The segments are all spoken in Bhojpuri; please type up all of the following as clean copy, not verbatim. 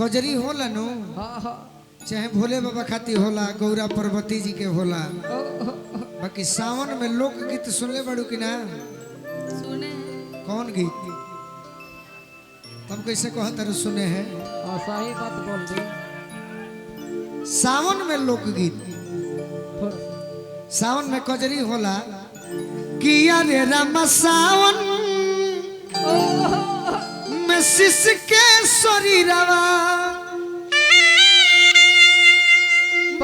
कजरी होला नु चाहे भोले बाबा खाती होला गौरा पार्वती जी के होला बाकी सावन में लोकगीत सुनले बड़ू कि ना सुने कौन गीत तुम कैसे कहता सुने हैं सही बात बोल दी सावन में लोकगीत सावन में कजरी होला किया रे रामा सावन में शिश के शरीरवा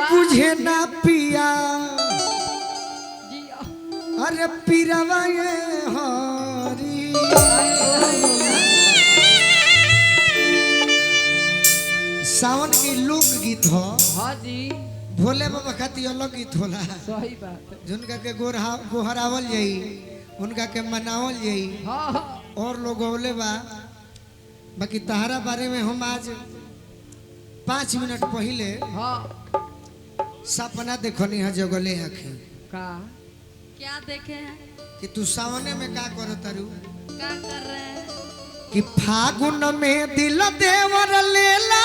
बुझे ना पिया अरे पीरवा ये हरी सावन की लोकगीत हो हाँ जी भोले बाबा खाती अलग गीत होला सही बात जिनका के गोहरावल जाई उनका के मनावल जाई हाँ और लोग बोले बा बाकी तहरा बारे में हम आज 5 मिनट पहले हाँ सपना देखनी है जगले आखे का क्या देखे हैं कि तू सावने में का कर तारू क्या कर रहे हैं कि फागुन में दिल देवर लेला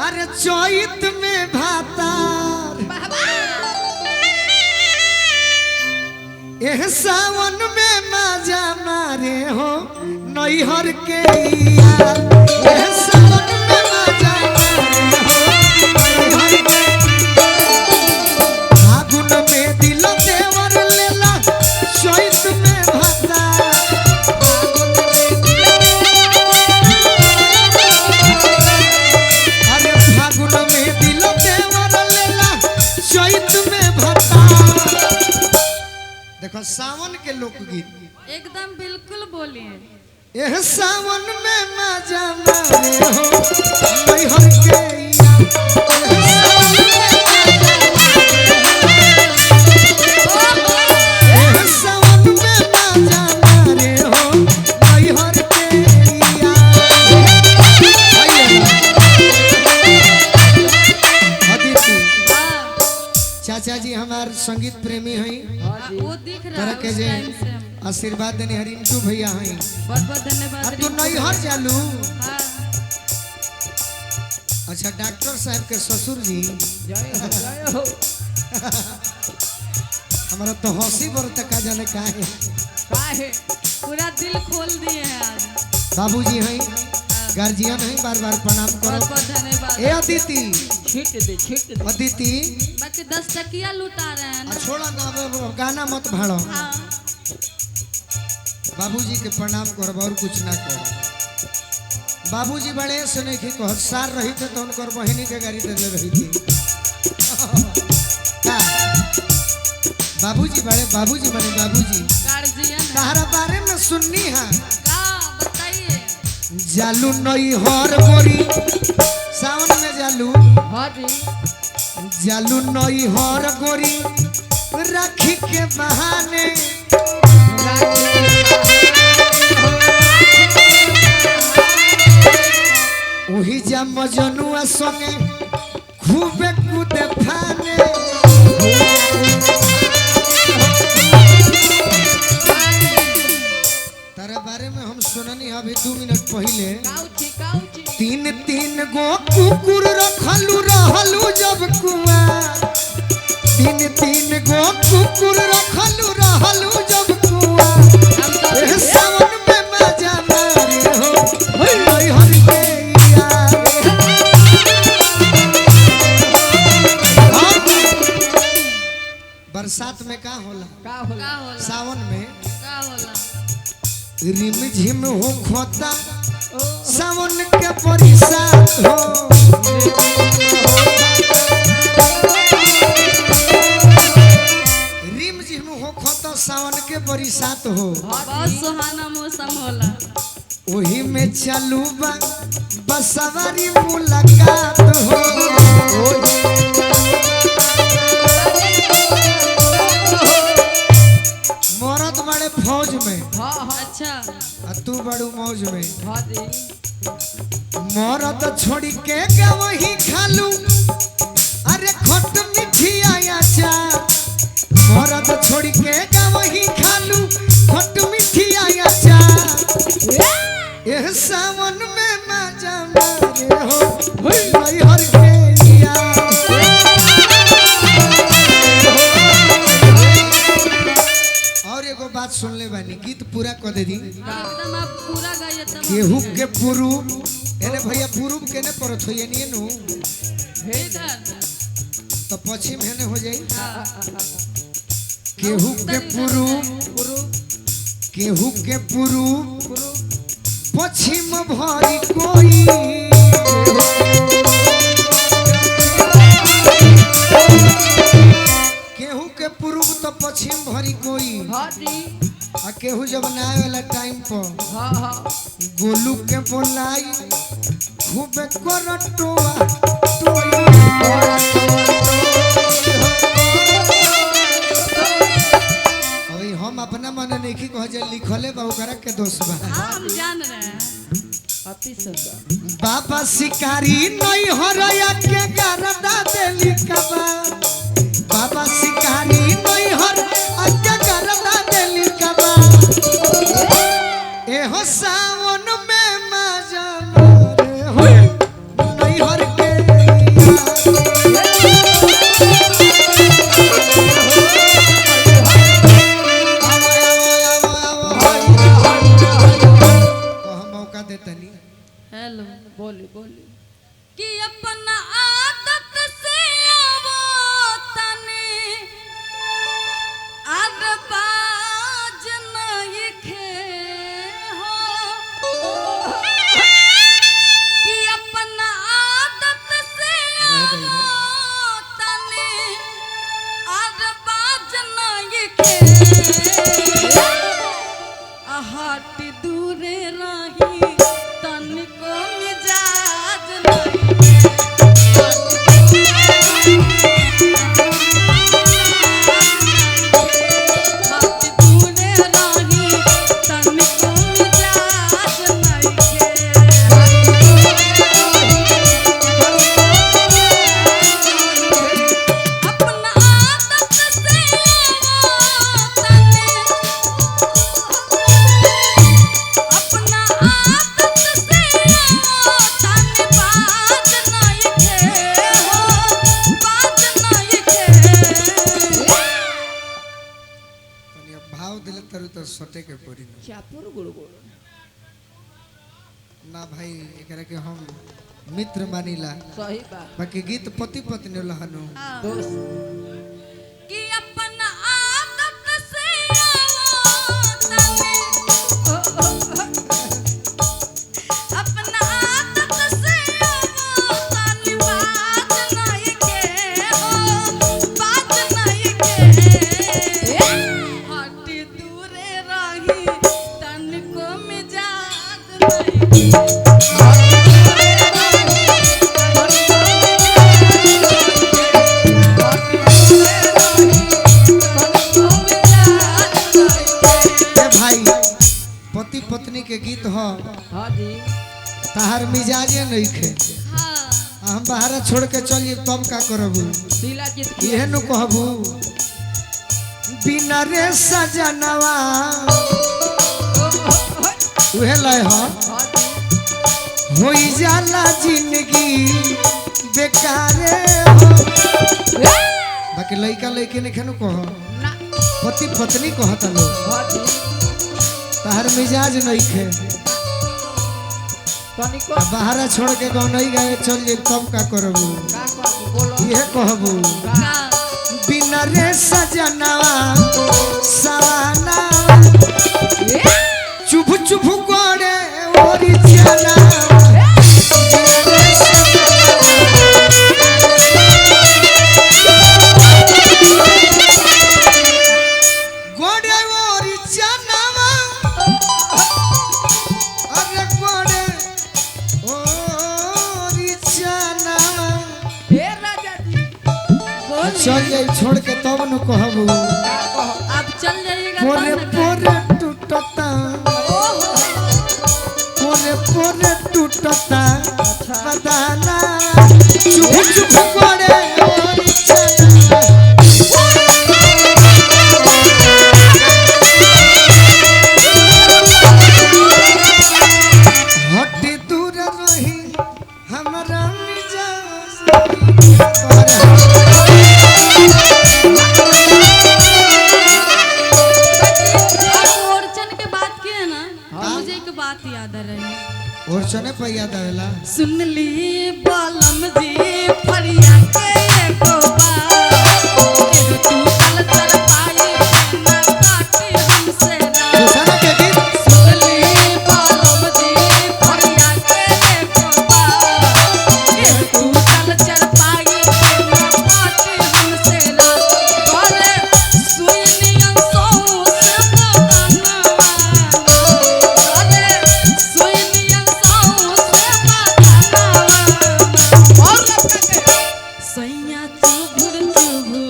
अरे चैत में भातार एह सावन में मजा मारे हो नैहर के यार एह सावन में मजा मारे हो नैहर के फागुन में दिल देवर लेला चैत में भातार अरे फागुन में दिल देवर लेला चैत में भातार देखो सावन के लोकगीत एकदम बिल्कुल बोलिए एह सावन में मजा मारे हो नैहर के यार एह सावन में एह सावन में मजा मारे हो नैहर के यार अदिति चाचा जी हमार संगीत प्रेमी हैं वो दिख रहा तरह है के उस जे टाइम से हम आशीर्वाद देने हरिंटू भैया हैं बहुत बहुत धन्यवाद अब तू नैहर चालू हाँ अच्छा डॉक्टर साहब के ससुर जी जय हो हमारा तो हंसी बरता का जाने का है काहे पूरा दिल खोल दिए हैं आज बाबूजी हैं गार्जियन हैं बार बार प्रणाम बहुत करो बहुत धन्यवाद ए अदिति छीट दे अदिति बाकी 10 टकिया लुटा रहे हैं आ ना छोड़ा ना अब गाना मत भाड़ो हाँ बाबूजी के प्रणाम करो और कुछ ना करो बाबूजी बड़े से नहीं कि कहत सार रही थे तो उनकर बहिनी के गाड़ी दे रही थी का बाबूजी बड़े बाबूजी बने बाबूजी गार्जियन है तारा बारे में सुननी है का बताइए जालू नई हर गोरी सावन में जालू हाँ जी जालू नई हर गोरी राखी के बहाने वही जा मजनुआ संगे खूबे कूदे फाने तारे बारे में हम सुननी अभी 2 मिनट पहले काउची 3 गो कुकुर रखलू रहलू जब कुआर 3 गो कुकुर रखलू रहलू जब कुआर एह सावन में मजा मारे हो नैहर के यार बरसात में का होला का होला का होला सावन में का होला रिम झिम हो खोता सावन के बरसात हो रिम झिम हो खोता सावन के बरसात हो बहुत सुहाना मौसम होला वही में चालू बा बसवारी मुलाकात हो मरद बड़े फौज में हाँ हाँ अच्छा आ तू बड़ू मौज में हाँ जी मरद छोड़ी के वही खालू अरे खट मीठी आया चार मरद छोड़ के वही खालू खट मीठी आया चार ये सावन में मजा मारे हो नैहर के यार। और एगो बात सुन ले बानी, गीत पूरा कर दे दी। एकदम आप पूरा गाइए तब केहू के पुरूब एने भैया पुरूब केने परत हो यानी नु इधर तो पश्चिम हेने हो जाई। केहू के पुरूब केहू के पुरूब पश्चिम भरी कोई केहू के पुरूब तो पश्चिम भरी कोई हाँ जी आ केहू जब ना आवे वाला टाइम पर हाँ हाँ गोलू के बोलाई खूब करटोआ टोई। अभी हम अपना मन नहीं कह जे लिखले बा ओकरा के दोष बा। हाँ हम जान रहे हैं अति सुंदर बाबा शिकारी नहीं हरया के गरदा देली कबा। बाबा शिकारी नहीं हर के गरदा देली कबा। एहो सावन में मजा मारे हो नैहर के मौका देतनी। हेलो बोली बोली कि अपना आदत से आवो तने अब बाज नहीं खे हो कि अपना आदत से आवो तने अब बाज नहीं खे आहट दूरे रही तनिको मिजाज भाव दिले तरु तो सटे के पड़ी चापुर गुड़गुड़ ना भाई एकरा के हम मित्र मानिला। सही बात बाकी गीत पति पत्नी लहनु दोस्त कि अपना आदत से आवो तने अपना आदत से आवो तने बात नहीं के हो बात नहीं के हट दूरे रही तनिको मिजाज नहीं ए भाई पति पत्नी के गीत हो हाँ जी तहार मिजाजे नहीं खे हाँ हम बाहर छोड़ के चलिए तब का करबू शीला जीत की इहे नु कहबू बिना रे सजनवा उहे लय हो हाँ जी होई जाला जिंदगी बेकारे हो। बाकी लइका लइके ने खेनु कहो ना पति पत्नी कहता लोग हाँ जी तहार मिजाज नहीं खे तनिको बाहर छोड़ के गाँव नहीं गए चल जे तब का करबू का कहबू बोलो इहे कहबू का बिना रे सजनवा सवाना चुप चुप गोड़े ओरी चला गोड़े ओरी चनावा अरे गोड़े ओरी चनावा हे राजा जी बोल चल जाई छोड़ के तब न कहबू का कहो अब चल जाइएगा पोरे तब न पोरे टूटता पोरे पोरे टूटता बदाना चुप चुप गोड़े ओरी चनावा हमरा मिजाज आप ओरछन के बात किए ना तो मुझे एक बात याद आ रही है। और चने पे याद आवेला सुन ली बालम जी फरिया के एको बात एगो तू कल तर पाई ना काटे हमसे ना दूसरा के गीत सुन ली बालम जी फरिया के एको बात एगो तू कल तर पाई ना काटे हमसे ना अरे सुई नियन सौ से बगाना अरे सुई नियन सौ से बगाना और सैया चुभुर चुभुर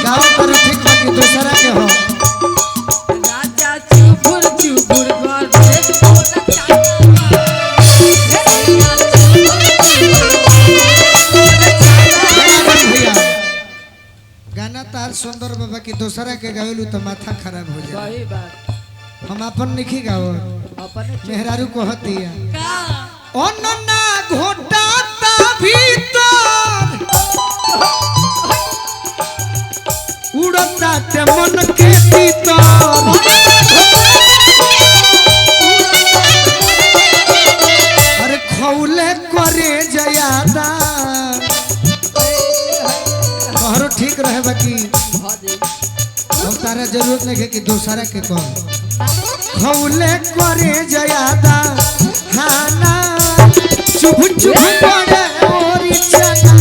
गाँव पर ठीक बाकी दूसरा के हो राजा चुभुर चुभुर घर देख तोरा चाचा सैया चुभुर चुभुर तोरा चाचा भैया गाना तार सुंदर बाबा की दूसरा के गावेलू तो माथा खराब हो जाए सही बात हम अपन लिखी गाओ अपने मेहरारू को हतिया का অননা ঘটাতা ভিতর উড়তাতে মনকে ভিতর আরে খৌলে করে জয়াদা तोहरो ठीक रहे बाकी हाजी अब तारा जरूरत नहीं है कि दूसरा के कहो खौले करे जयादा हाना चुप चुप पड़े ओरी चना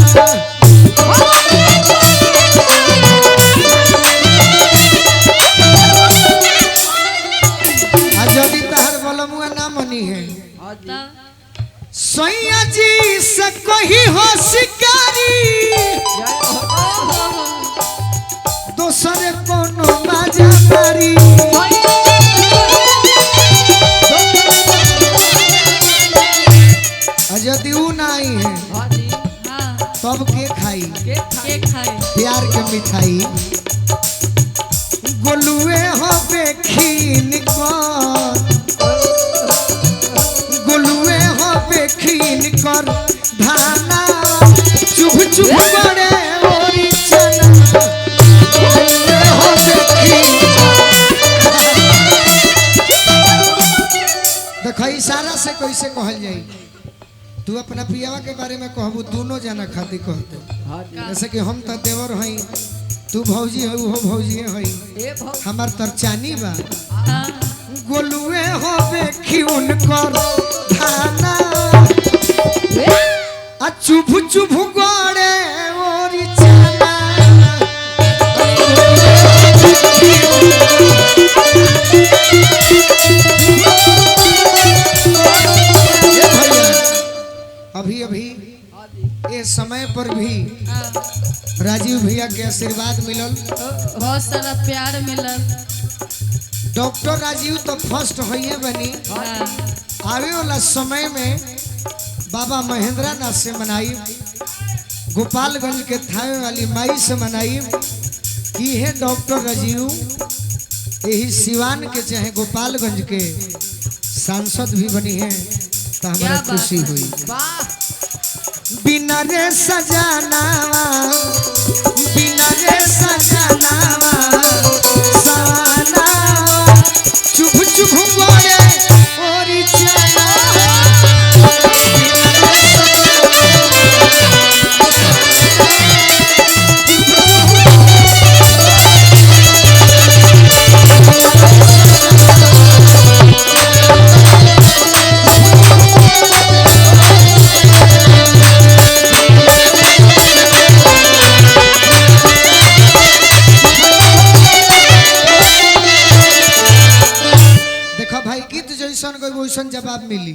आजदी तहर बलमुआ ना मनी है हाजी सैया जी से कही हो शिकारी जय हो दोसरे कोनो बाजा मारी यदि ऊ नहीं है हाजी हां तब के खाई के के खाए प्यार के मिठाई गोलुए हो बेखीन कर गोलुए हो बेखीन कर धाना चुभ चुभ बड़े ओरी चना गोलुए हो बेखीन देखो इशारा से कैसे कहल जाई तू अपना पियावा के बारे में कहबू दोनों जना खातिर कहते हाजी जैसे कि हम तो देवर हई तू भौजी है वो भौजी हई ए भौ हमार तरचानी बा हां गोलुए हो बेखिउन कर धाना आ चुभ चुभ गड़े ओरी चना ये भैया, अभी अभी हाजी ये समय पर भी राजीव भैया के आशीर्वाद मिलल बहुत सारा प्यार मिलल डॉक्टर राजीव तो फर्स्ट होइए बनी हां आवे वाला समय में बाबा महेंद्र नाथ से मनाई गोपालगंज के थावे वाली माई से मनाई कि है डॉक्टर राजीव यही सिवान के चाहे गोपालगंज के सांसद भी बनी है तो हमारा क्या बात खुशी है। हुई वाह बिना रे सजानावा बिना रे सजानावा सवाना चुभ चुभ गोरे ओरी चना देखो भाई गीत जैसन कोई वैसन जवाब मिली